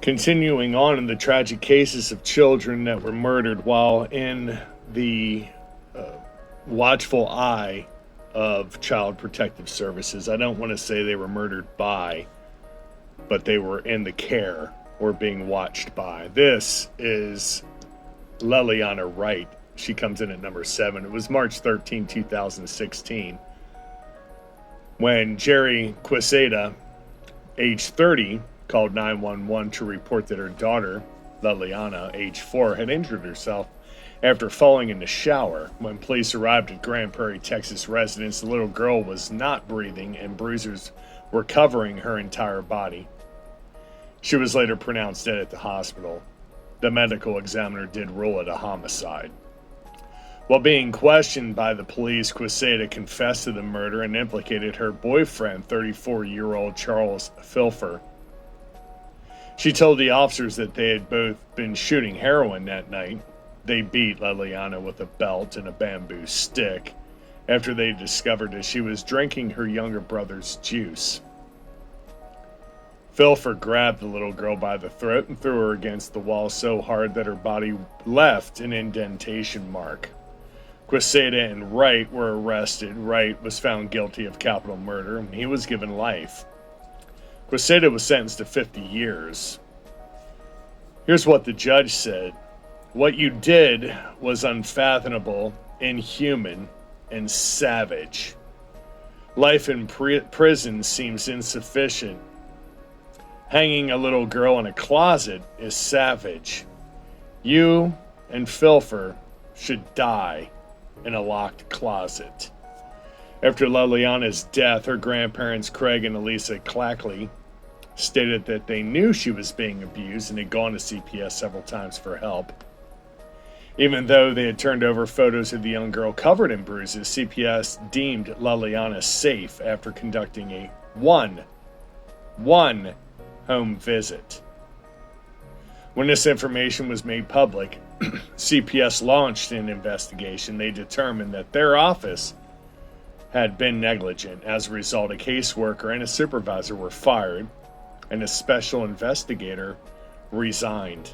Continuing on in the tragic cases of children that were murdered while in the uh, watchful eye of Child Protective Services. I don't want to say they were murdered by, but they were in the care or being watched by. This is Leliana Wright. She comes in at number 7. It was March 13, 2016, when Jerry Quesada, age 30, called 911 to report that her daughter, Leliana, age 4, had injured herself after falling in the shower. When police arrived at Grand Prairie, Texas residence, the little girl was not breathing and bruises were covering her entire body. She was later pronounced dead at the hospital. The medical examiner did rule it a homicide. While being questioned by the police, Quesada confessed to the murder and implicated her boyfriend, 34-year-old Charles Filfer. She told the officers that they had both been shooting heroin that night. They beat Leliana with a belt and a bamboo stick after they discovered that she was drinking her younger brother's juice. Filfer grabbed the little girl by the throat and threw her against the wall so hard that her body left an indentation mark. Quesada and Wright were arrested. Wright was found guilty of capital murder, and he was given life. Quesada was sentenced to 50 years. Here's what the judge said. What you did was unfathomable, inhuman, and savage. Life in prison seems insufficient. Hanging a little girl in a closet is savage. You and Filfer should die in a locked closet. After Leliana's death, her grandparents, Craig and Elisa Clackley, stated that they knew she was being abused and had gone to CPS several times for help. Even though they had turned over photos of the young girl covered in bruises, CPS deemed Leliana safe after conducting a one home visit. When this information was made public, CPS launched an investigation. They determined that their office had been negligent. As a result, a caseworker and a supervisor were fired, and a special investigator resigned.